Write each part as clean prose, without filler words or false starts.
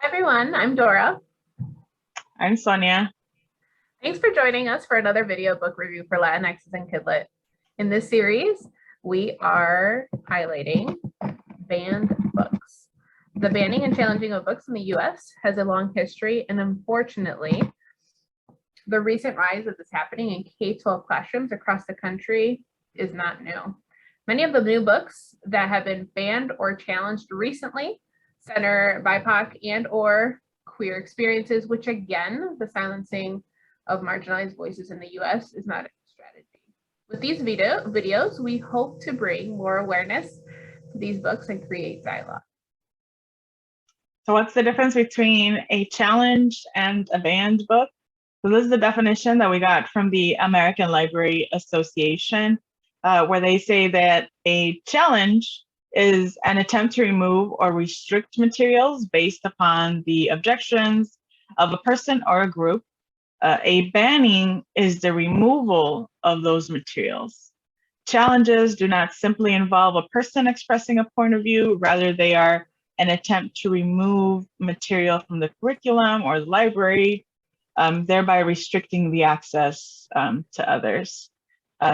Everyone, I'm Dora. I'm Sonia. Thanks for joining us for another video book review for Latinx's and Kidlit. In this series, we are highlighting banned books. The banning and challenging of books in the US has a long history, and unfortunately, the recent rise of this happening in K-12 classrooms across the country is not new. Many of the new books that have been banned or challenged recently center BIPOC and or queer experiences, which again, the silencing of marginalized voices in the US is not a strategy. With these videos, we hope to bring more awareness to these books and create dialogue. So what's the difference between a challenged and a banned book? So this is the definition that we got from the American Library Association, where they say that a challenge is an attempt to remove or restrict materials based upon the objections of a person or a group. A banning is the removal of those materials. Challenges do not simply involve a person expressing a point of view, rather they are an attempt to remove material from the curriculum or the library, thereby restricting the access to others.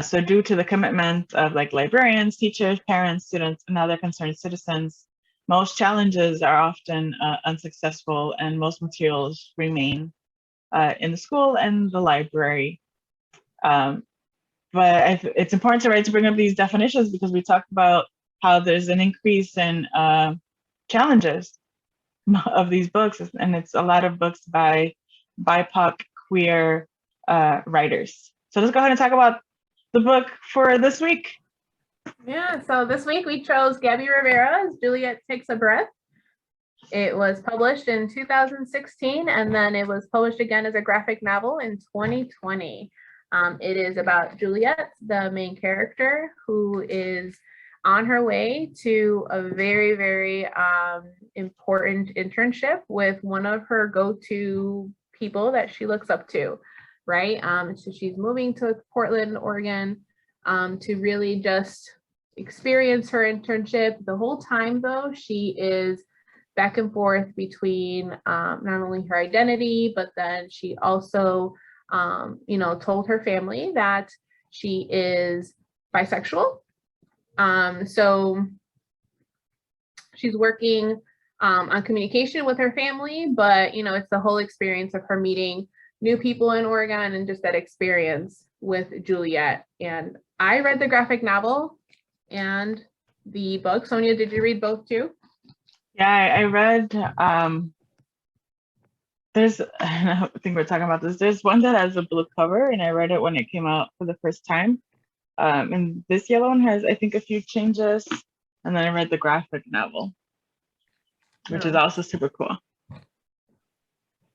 So due to the commitment of librarians, teachers, parents, students, and other concerned citizens, most challenges are often unsuccessful and most materials remain in the school and the library. But it's important to bring up these definitions because we talked about how there's an increase in challenges of these books, and it's a lot of books by BIPOC queer writers. So let's go ahead and talk about the book for this week. Yeah, so this week we chose Gabby Rivera's Juliet Takes a Breath. It was published in 2016, and then it was published again as a graphic novel in 2020. It is about Juliet, the main character, who is on her way to a very, very important internship with one of her go-to people that she looks up to, right? So she's moving to Portland, Oregon, to really just experience her internship. The whole time, though, she is back and forth between not only her identity, but then she also, told her family that she is bisexual. So she's working on communication with her family, but, it's the whole experience of her meeting new people in Oregon and just that experience with Juliet. And I read the graphic novel and the book. Sonia, did you read both too? Yeah, I read, I think we're talking about this. There's one that has a blue cover, and I read it when it came out for the first time. And this yellow one has, I think, a few changes. And then I read the graphic novel, which is also super cool.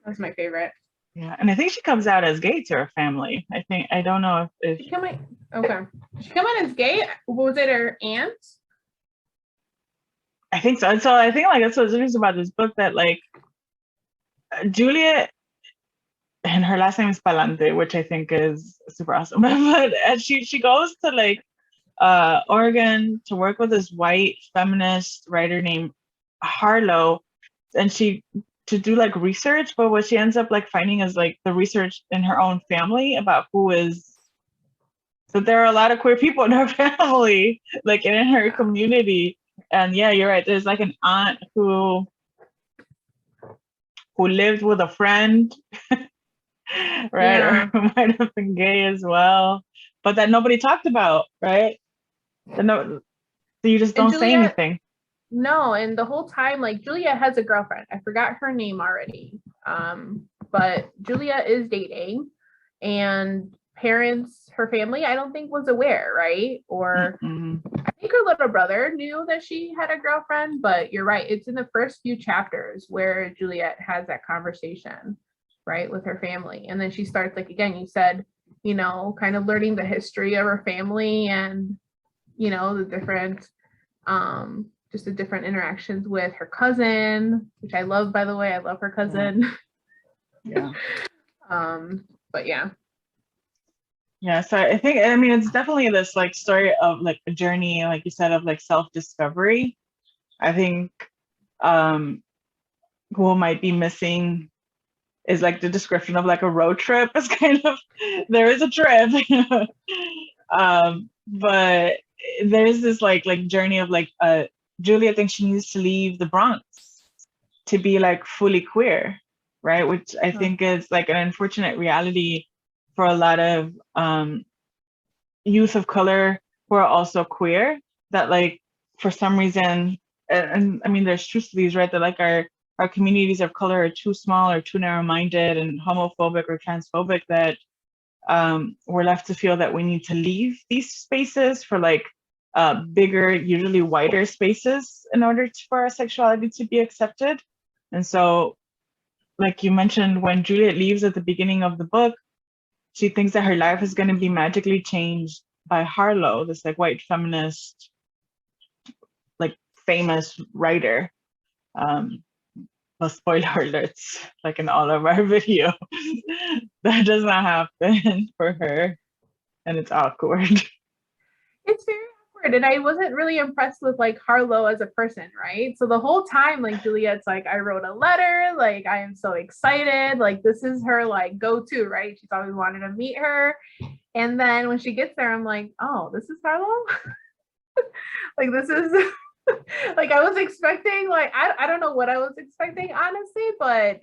That's my favorite. Yeah, and I think she comes out as gay to her family. I don't know if she come out, okay. She come out as gay? Was it her aunt? I think so. And so I think that's what's interesting about this book, that Juliet, and her last name is Palante, which I think is super awesome. But she goes to Oregon to work with this white feminist writer named Harlowe, and to do research, but what she ends up finding is the research in her own family about so there are a lot of queer people in her family, in her community. And yeah, you're right. There's an aunt who lived with a friend, right? Yeah. Or who might have been gay as well, but that nobody talked about, right? So you just don't say anything. No, and the whole time, Julia has a girlfriend. I forgot her name already. But Julia is dating, and her family, I don't think was aware, right? Or I think her little brother knew that she had a girlfriend, but you're right. It's in the first few chapters where Juliet has that conversation, right, with her family. And then she starts, again, you said, kind of learning the history of her family and, the different, just the different interactions with her cousin, which I love, by the way. I love her cousin. Yeah. But yeah. Yeah, so I think, it's definitely this story of a journey, like you said, of self-discovery. I think who might be missing is like the description of like a road trip. It's kind of, there is a trip, but there's this like journey of like Julia thinks she needs to leave the Bronx to be like fully queer, right? Which I think is like an unfortunate reality for a lot of youth of color who are also queer, that like for some reason, and I mean there's truth to these, right? That like our communities of color are too small or too narrow-minded and homophobic or transphobic that we're left to feel that we need to leave these spaces for like bigger, usually wider spaces in order for our sexuality to be accepted. And so, like you mentioned, when Juliet leaves at the beginning of the book, she thinks that her life is going to be magically changed by Harlowe, this like white feminist, like famous writer. Well, spoiler alerts, like in all of our videos, that does not happen for her, and it's awkward. It's very awkward, and I wasn't really impressed with like Harlowe as a person, right? So the whole time, like Juliet's like, I wrote a letter, like I am so excited, like this is her like go-to, right? She's always wanted to meet her, and then when she gets there, I'm like, oh, this is Harlowe. Like this is like I was expecting, like I don't know what I was expecting honestly, but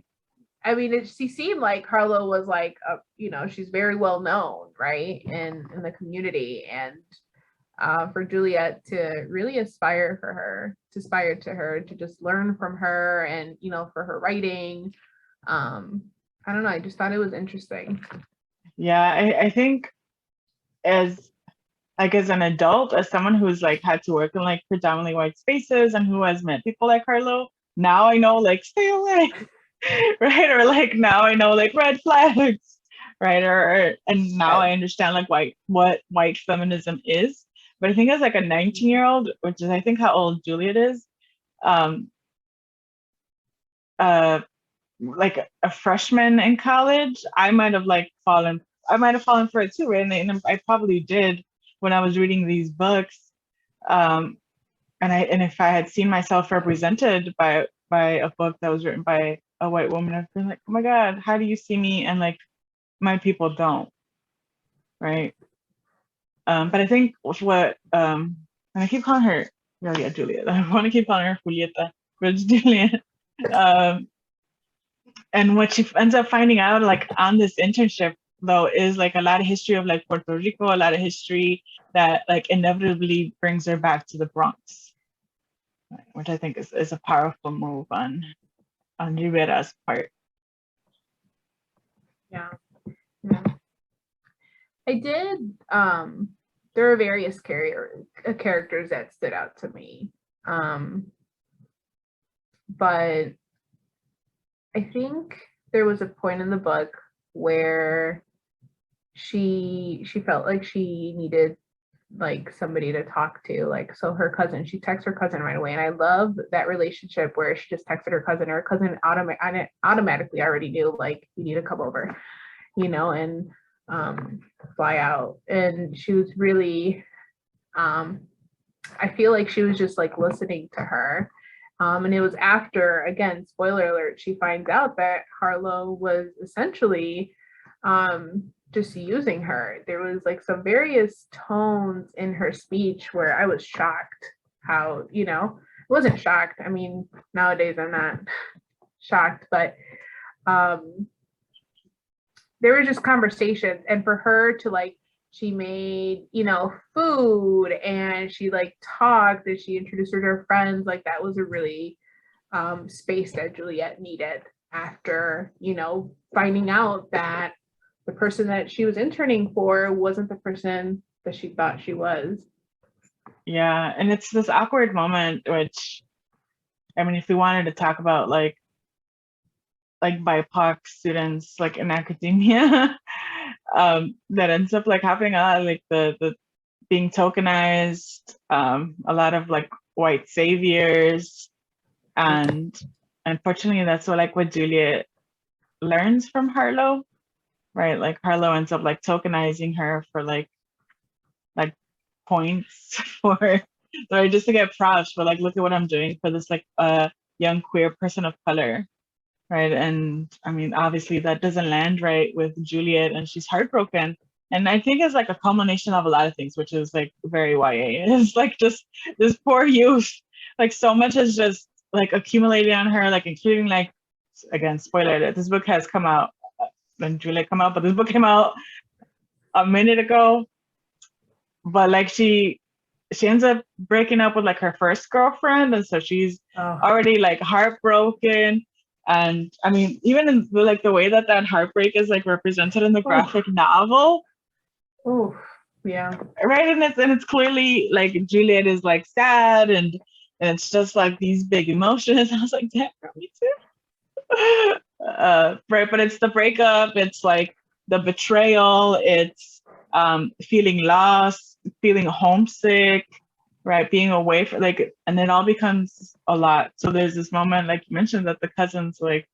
I mean she seemed like Harlowe was like you know, she's very well known, right, in the community, and for Juliet to really aspire to her, to just learn from her, and you know, for her writing, I don't know, I just thought it was interesting. Yeah, I think as like as an adult, as someone who's like had to work in like predominantly white spaces and who has met people like Harlowe, now I know like stay away, right? Or like now I know like red flags, right? And now I understand like what white feminism is. But I think as like a 19-year-old, which is I think how old Juliet is, like a freshman in college, I might have fallen for it too, right? And I probably did when I was reading these books. And if I had seen myself represented by a book that was written by a white woman, I'd been like, oh my God, how do you see me? And like my people don't, right? But I think what and I keep calling her Juliet. I want to keep calling her Julieta, but it's Juliet. And what she ends up finding out like on this internship though is like a lot of history of like Puerto Rico, a lot of history that like inevitably brings her back to the Bronx, which I think is a powerful move on Rivera's part. Yeah. Yeah. I did there are various characters that stood out to me. But I think there was a point in the book where she felt like she needed like somebody to talk to, like, so her cousin, she texts her cousin right away, and I love that relationship where she just texted her cousin automatically already knew like you need to come over, you know, and fly out, and she was really I feel like she was just like listening to her. And it was after, again, spoiler alert, she finds out that Harlowe was essentially just using her. There was like some various tones in her speech where I was shocked how, you know, I wasn't shocked. I mean, nowadays I'm not shocked, but there were just conversations, and for her to like, she made, you know, food, and she like talked, and she introduced her to her friends, like that was a really space that Juliet needed after, you know, finding out that the person that she was interning for wasn't the person that she thought she was. Yeah, and it's this awkward moment, which, I mean, if we wanted to talk about like BIPOC students like in academia, that ends up like happening a lot, like the being tokenized, a lot of like white saviors, and unfortunately that's what Juliet learns from Harlowe, right? Like Harlowe ends up like tokenizing her for like points for, sorry, just to get props for like, look at what I'm doing for this like young queer person of color, right? And I mean, obviously that doesn't land right with Juliet, and she's heartbroken. And I think it's like a culmination of a lot of things, which is like very YA. It's like just this poor youth, like so much has just like accumulated on her, like including like, again, spoiler alert, this book has come out when Juliet come out, but this book came out a minute ago. But like she ends up breaking up with like her first girlfriend, and so she's already like heartbroken. And I mean, even in like the way that that heartbreak is like represented in the graphic novel, Oh, yeah. right? And it's clearly like Juliet is like sad, and it's just like these big emotions. I was like, damn, girl, me too. Right, but it's the breakup. It's like the betrayal. It's feeling lost, feeling homesick, right? Being away from like, and it all becomes a lot. So there's this moment, like you mentioned, that the cousin's like,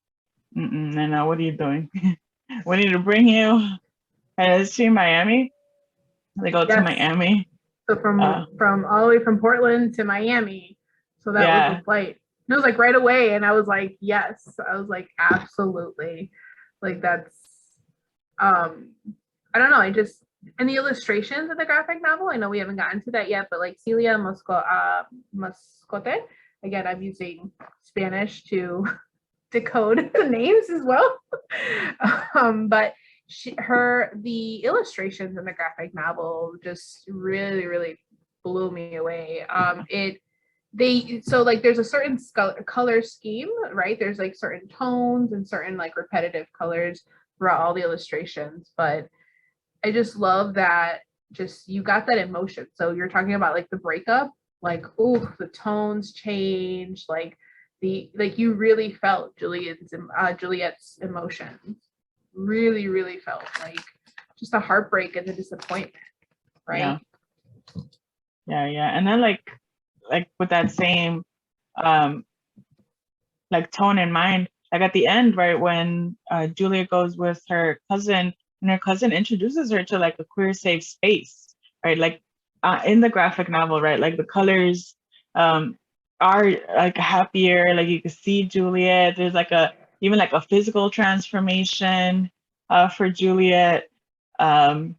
no, what are you doing? We need to bring you. And is she in Miami? They go to Miami. So from all the way from Portland to Miami. So that was the flight. And it was like right away. And I was like, yes. I was like, absolutely. Like that's I don't know. I just, and the illustrations of the graphic novel, I know we haven't gotten to that yet, but like Celia Moscote, again, I'm using Spanish to decode the names as well. But the illustrations in the graphic novel just really, really blew me away. So like there's a certain color scheme, right? There's like certain tones and certain like repetitive colors throughout all the illustrations, but I just love that just you got that emotion. So you're talking about like the breakup, like, oh, the tones change, like you really felt Juliet's emotions. Really, really felt like just the heartbreak and the disappointment, right? Yeah. And then like with that same like tone in mind, like at the end, right, when Juliet goes with her cousin, and her cousin introduces her to like a queer safe space, right? Like in the graphic novel, right? Like the colors are like happier. Like you can see Juliet. There's like even like a physical transformation for Juliet. And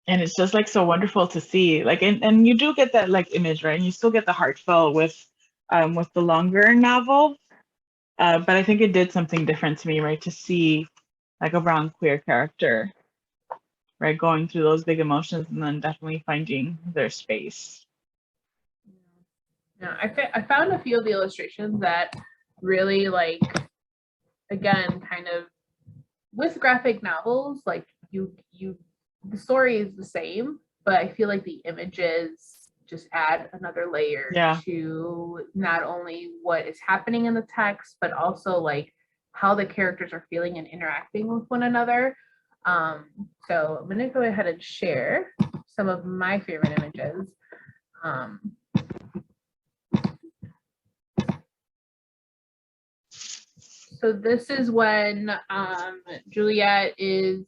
it's just like so wonderful to see. Like and you do get that like image, right? And you still get the heartfelt with the longer novel. But I think it did something different to me, right? To see like a brown queer character, right, going through those big emotions and then definitely finding their space. Yeah, I found a few of the illustrations that really like, again, kind of with graphic novels, like the story is the same, but I feel like the images just add another layer to not only what is happening in the text, but also like how the characters are feeling and interacting with one another. So I'm gonna go ahead and share some of my favorite images. So this is when Juliet is,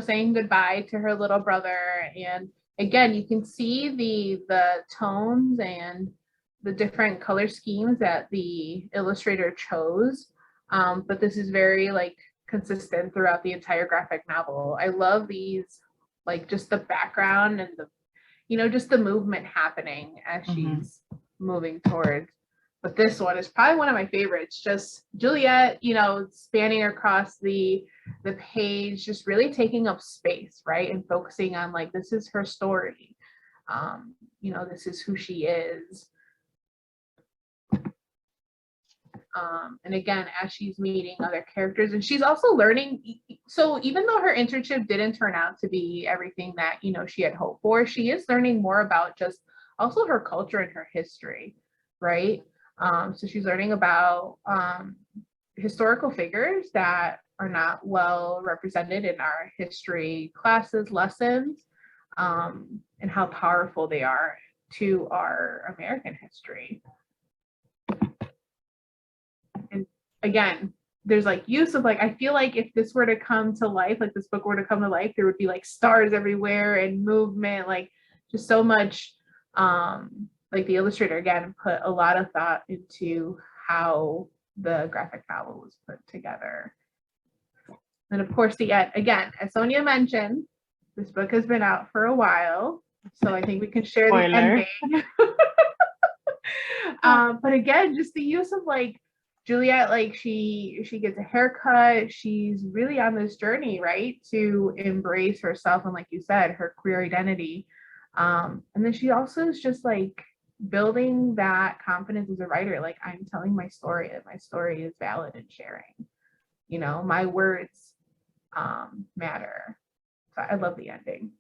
saying goodbye to her little brother, and again, you can see the tones and the different color schemes that the illustrator chose. But this is very like consistent throughout the entire graphic novel. I love these, like just the background and just the movement happening as she's moving towards. But this one is probably one of my favorites. Just Juliet, spanning across the page, just really taking up space, right? And focusing on like, this is her story. This is who she is. And again, as she's meeting other characters, and she's also learning. So even though her internship didn't turn out to be everything that, she had hoped for, she is learning more about just also her culture and her history, right? So she's learning about historical figures that are not well represented in our history classes, lessons, and how powerful they are to our American history. And again, there's like use of like, I feel like if this were to come to life, like this book were to come to life, there would be like stars everywhere and movement, like just so much. Like the illustrator again put a lot of thought into how the graphic novel was put together. And of course, again, as Sonia mentioned, this book has been out for a while, so I think we can share the ending. But again, just the use of like Juliet, like she gets a haircut. She's really on this journey, right, to embrace herself and, like you said, her queer identity. And then she also is just like building that confidence as a writer. Like, I'm telling my story, and my story is valid and sharing. You know, my words matter. So I love the ending.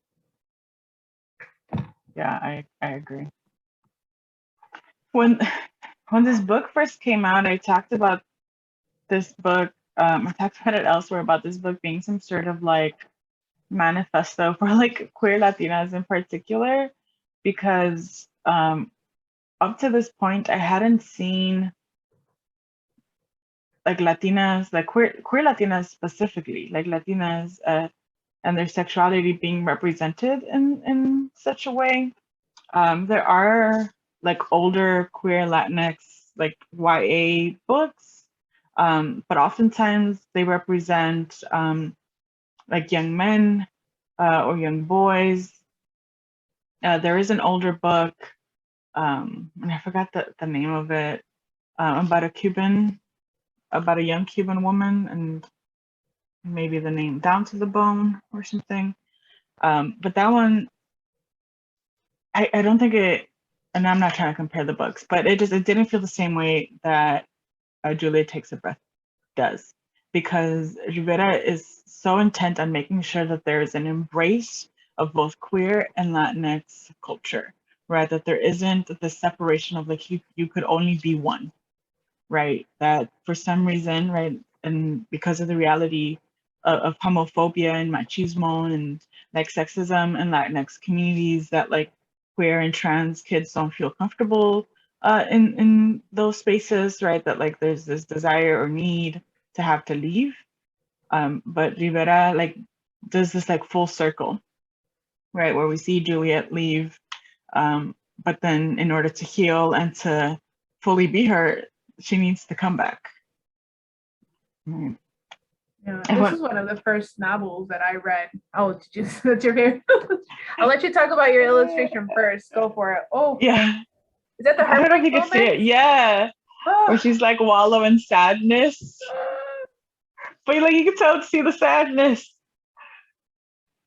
Yeah, I agree. When this book first came out, I talked about this book. I talked about it elsewhere about this book being some sort of like manifesto for like queer Latinas in particular, because up to this point I hadn't seen like Latinas, like queer Latinas specifically, like Latinas and their sexuality being represented in such a way. There are like older queer Latinx like YA books, but oftentimes they represent like young men or young boys. There is an older book, and I forgot the name of it, about a young Cuban woman, and maybe the name Down to the Bone or something. But that one, I don't think it, and I'm not trying to compare the books, but it didn't feel the same way that Juliet Takes a Breath does, because Rivera is so intent on making sure that there is an embrace of both queer and Latinx culture, right? That there isn't the separation of like you could only be one, right? That for some reason, right, and because of the reality of homophobia and machismo and like sexism in Latinx communities, that like queer and trans kids don't feel comfortable in those spaces, right? That like there's this desire or need to have to leave. But Rivera like does this like full circle, right? Where we see Juliet leave, but then in order to heal and to fully be her, she needs to come back. Right. Yeah, this is one of the first novels that I read. Oh, that's your favorite? I'll let you talk about your illustration first. Go for it. Oh, yeah. Is that the I don't know if you heartbreak can see it. Yeah. Oh. Where she's like wallow in sadness. But like you can tell to see the sadness.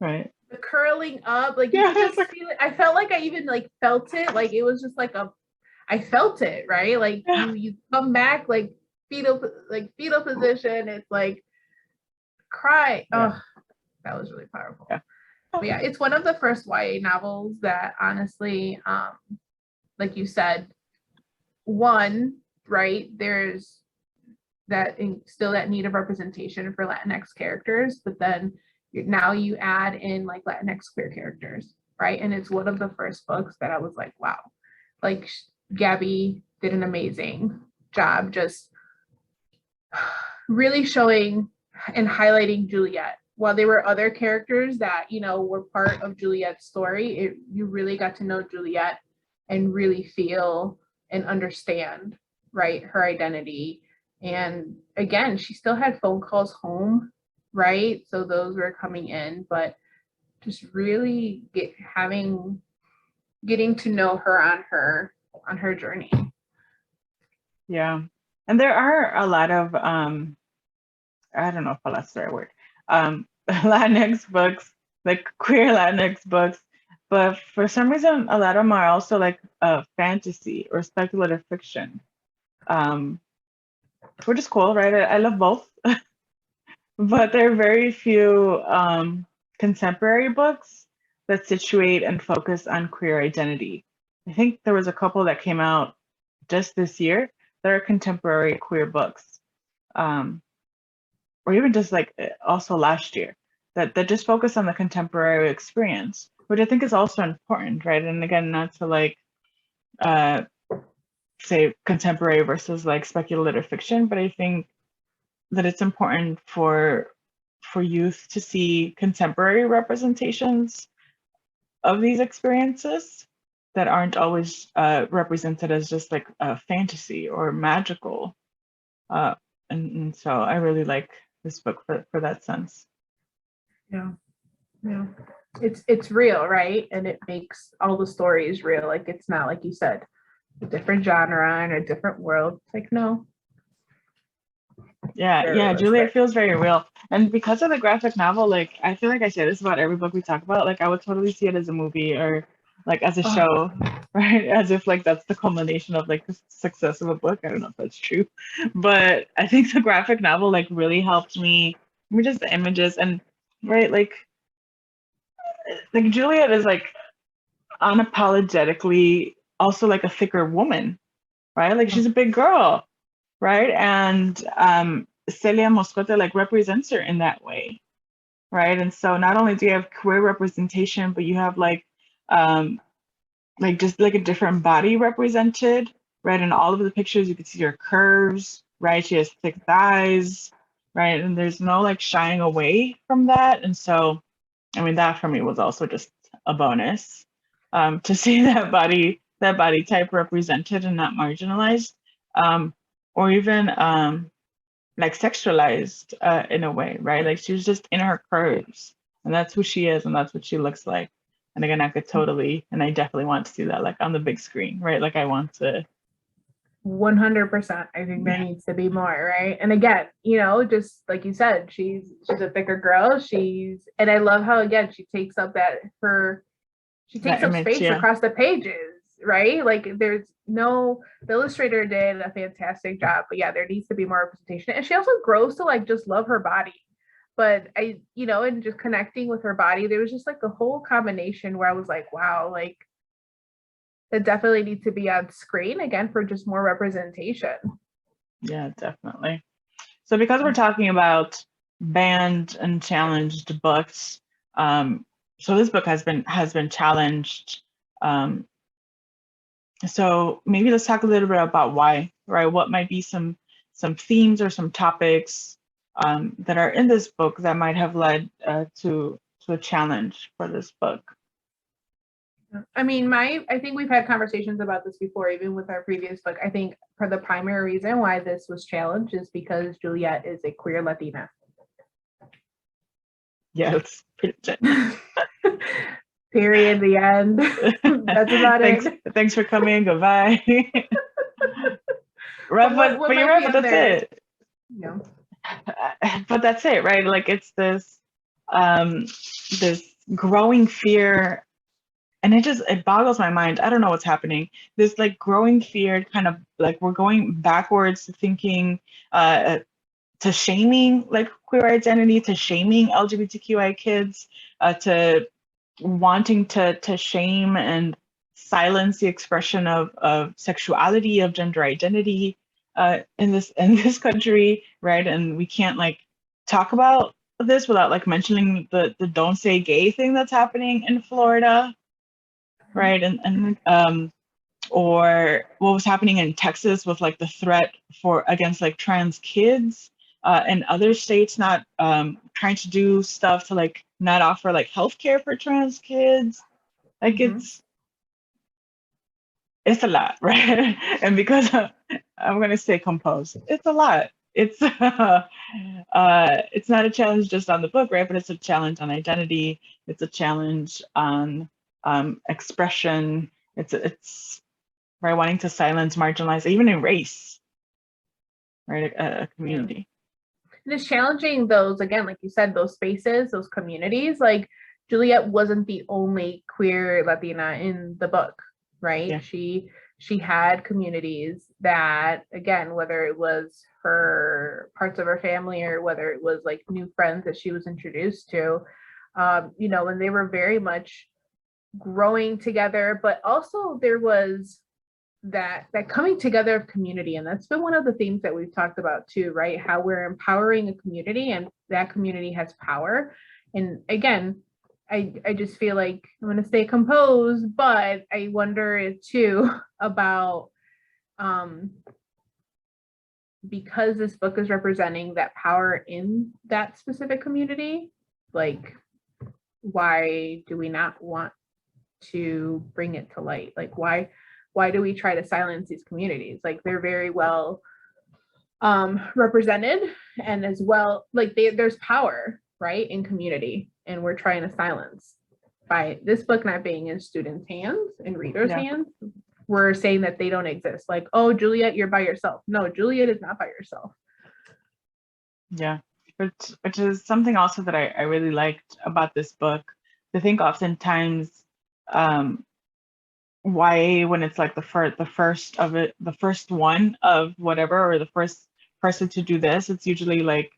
Right. The curling up, like you could just feel it. I felt like I even like felt it. Like it was just like I felt it, right? Like you come back like fetal position. It's like cry. Yeah. Oh, that was really powerful. Yeah. But yeah, it's one of the first YA novels that honestly, like you said, one, right, there's that still that need of representation for Latinx characters, but then now you add in like Latinx queer characters, right? And it's one of the first books that I was like, wow, like Gabby did an amazing job just really showing and highlighting Juliet. While there were other characters that, you know, were part of Juliet's story, you really got to know Juliet and really feel and understand, right, her identity. And again, she still had phone calls home, right? So those were coming in, but just really getting to know her on her journey. Yeah. And there are a lot of I don't know if that's the right word, Latinx books, like queer Latinx books, but for some reason a lot of them are also like fantasy or speculative fiction, which is cool, right? I love both. But there are very few contemporary books that situate and focus on queer identity. I think there was a couple that came out just this year that are contemporary queer books, or even just like also last year that just focus on the contemporary experience, which I think is also important, right? And again, not to like say contemporary versus like speculative fiction, but I think that it's important for youth to see contemporary representations of these experiences that aren't always represented as just like a fantasy or magical. And so I really like this book for that sense. Yeah. Yeah. It's real, right? And it makes all the stories real. Like it's not like you said, a different genre and a different world. It's like no. Yeah, Very yeah, Juliet realistic. feels very real. And because of the graphic novel, like I feel like I say this about every book we talk about, like I would totally see it as a movie or like as a Oh, show, right? As if like that's the culmination of like the success of a book. I don't know if that's true. But I think the graphic novel like really helped me, just the images and right, like Juliet is like unapologetically also like a thicker woman, right? Like she's a big girl, right? And Celia Moscote like represents her in that way, right? And so not only do you have queer representation, but you have like just like a different body represented, right? In all of the pictures, you can see her curves, right? She has thick thighs, right? And there's no like shying away from that. And so, I mean, that for me was also just a bonus to see that body type represented and not marginalized, or even like sexualized in a way, right? Like she's just in her curves, and that's who she is, and that's what she looks like. And again, I could totally, and I definitely want to see that like on the big screen, right? Like I want to. 100%. I think there Yeah, needs to be more, right? And again, just like you said, she's a thicker girl. And I love how again she takes that up image, space yeah, across the pages, right? Like the illustrator did a fantastic job, but yeah, there needs to be more representation. And she also grows to like just love her body. But and just connecting with her body, there was just like a whole combination where I was like, wow, like it definitely needs to be on screen again for just more representation. yeah, definitely. So because we're talking about banned and challenged books, so this book has been challenged. So maybe let's talk a little bit about why, right? What might be some themes or some topics that are in this book that might have led to a challenge for this book. I mean, I think we've had conversations about this before, even with our previous book. I think for the primary reason why this was challenged is because Juliet is a queer Latina. Yeah, it's pretty much Period. The end. That's about thanks, it. thanks for coming. Goodbye. But Right, what but you're might right, be but on that's there? it. But that's it, right? Like it's um this growing fear, and it boggles my mind. I don't know what's happening. This like growing fear, kind of like we're going backwards to thinking, to shaming like queer identity, to shaming LGBTQI kids, to wanting to shame and silence the expression of sexuality, of gender identity in this country, right? And we can't like talk about this without like mentioning the don't say gay thing that's happening in Florida, right? And or what was happening in Texas with like the threat against like trans kids, and other states not trying to do stuff to like not offer like healthcare for trans kids. Like it's a lot, right? And because I'm gonna stay composed, it's a lot. It's not a challenge just on the book, right? But it's a challenge on identity. It's a challenge on expression. It's right, wanting to silence, marginalize, even erase, right, a Yeah. community. And it's challenging those, again, like you said, those spaces, those communities. Like Juliet wasn't the only queer Latina in the book, right? Yeah. She had communities that, again, whether it was her parts of her family or whether it was like new friends that she was introduced to, and they were very much growing together, but also there was that coming together of community, and that's been one of the themes that we've talked about too, right? How we're empowering a community and that community has power. And again, I just feel like I'm going to stay composed, but I wonder too about because this book is representing that power in that specific community, like why do we not want to bring it to light? Like why do we try to silence these communities? Like they're very well represented, and as well, like there's power, right, in community, and we're trying to silence by this book not being in students' hands, in readers' hands. We're saying that they don't exist. Like, oh, Juliet, you're by yourself. No, Juliet is not by yourself. Yeah, which is something also that I really liked about this book. I think oftentimes YA, when it's like the first one of whatever, or the first person to do this, it's usually like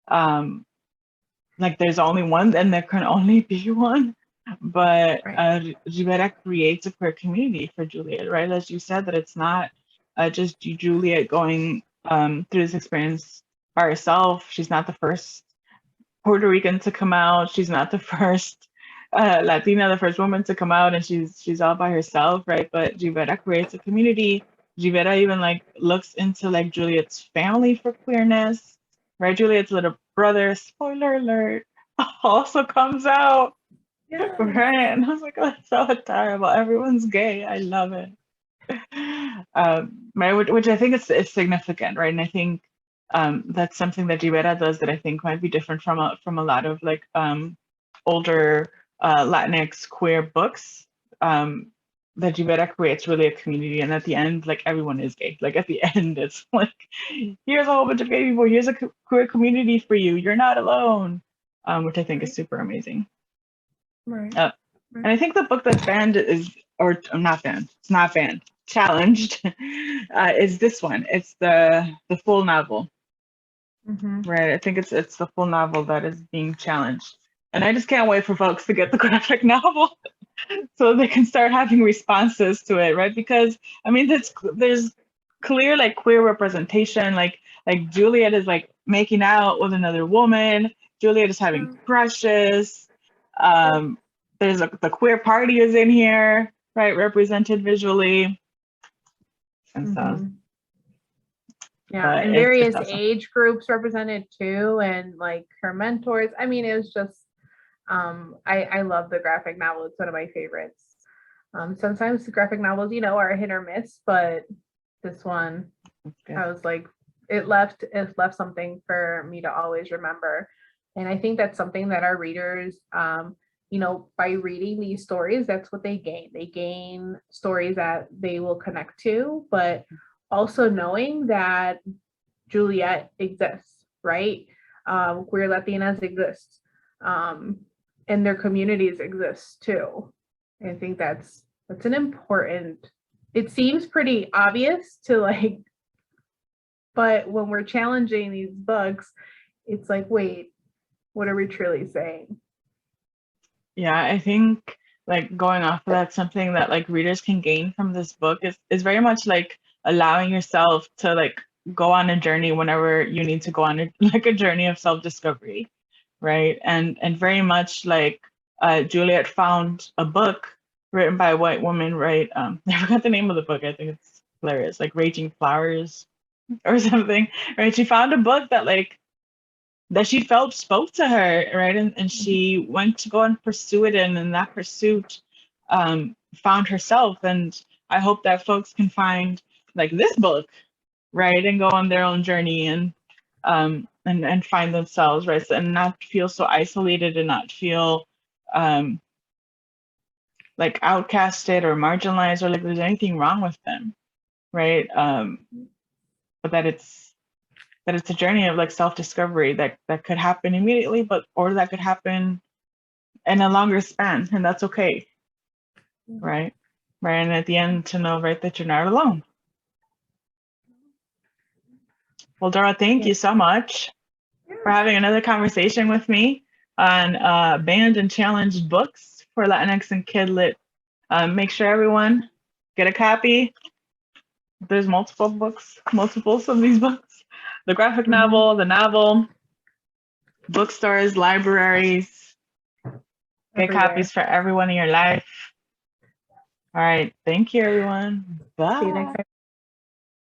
there's only one and there can only be one. But Rivera creates a queer community for Juliet, right? As you said, that it's not just Juliet going through this experience by herself. She's not the first Puerto Rican to come out. She's not the first Latina, the first woman to come out, and she's all by herself, right? But Rivera creates a community. Rivera even like looks into like Juliet's family for queerness, right? Juliet's little brother, spoiler alert, also comes out. Yeah. Right. And I was like, oh, that's so terrible. Everyone's gay. I love it. Right, which I think it's significant, right? And I think that's something that Rivera does that I think might be different from a lot of like older Latinx queer books. That Rivera creates really a community, and at the end, like everyone is gay. Like at the end, it's like, here's a whole bunch of gay people. Here's a queer community for you. You're not alone, which I think is super amazing. Right. And I think the book that's banned is, or not banned, it's not banned, challenged, is this one. It's the full novel. Right. I think it's the full novel that is being challenged. And I just can't wait for folks to get the graphic novel so they can start having responses to it, right? Because I mean, there's clear like queer representation, like Juliet is like making out with another woman, Juliet is having crushes. There's the queer party is in here, right? Represented visually. And so yeah, and various age groups represented too, and like her mentors. I mean, it was just I love the graphic novel. It's one of my favorites. Sometimes the graphic novels, are hit or miss, but this one, I was like, it left something for me to always remember. And I think that's something that our readers, by reading these stories, that's what they gain. They gain stories that they will connect to, but also knowing that Juliet exists, right? Queer Latinas exist, and their communities exist too. I think that's an important, it seems pretty obvious to like, but when we're challenging these books, it's like, wait, what are we truly saying? Yeah, I think like going off of that, something that like readers can gain from this book is very much like allowing yourself to like go on a journey whenever you need to go on a journey of self-discovery, right? And very much like Juliet found a book written by a white woman, right? I forgot the name of the book. I think it's hilarious, like Raging Flowers or something, right? She found a book that she felt spoke to her, right? And she went to go and pursue it, and in that pursuit found herself. And I hope that folks can find like this book, right? And go on their own journey and find themselves, right? And not feel so isolated and not feel like outcasted or marginalized or like there's anything wrong with them, right? But that it's a journey of like self-discovery that could happen immediately, or that could happen in a longer span, and that's okay, right? Right, and at the end to know, right, that you're not alone. Well, Dora, thank you so much for having another conversation with me on banned and challenged books for Latinx and Kid Lit. Make sure everyone get a copy. There's multiples of these books. The graphic novel, the novel, bookstores, libraries. Get copies for everyone in your life. All right. Thank you, everyone. Bye. See you next time.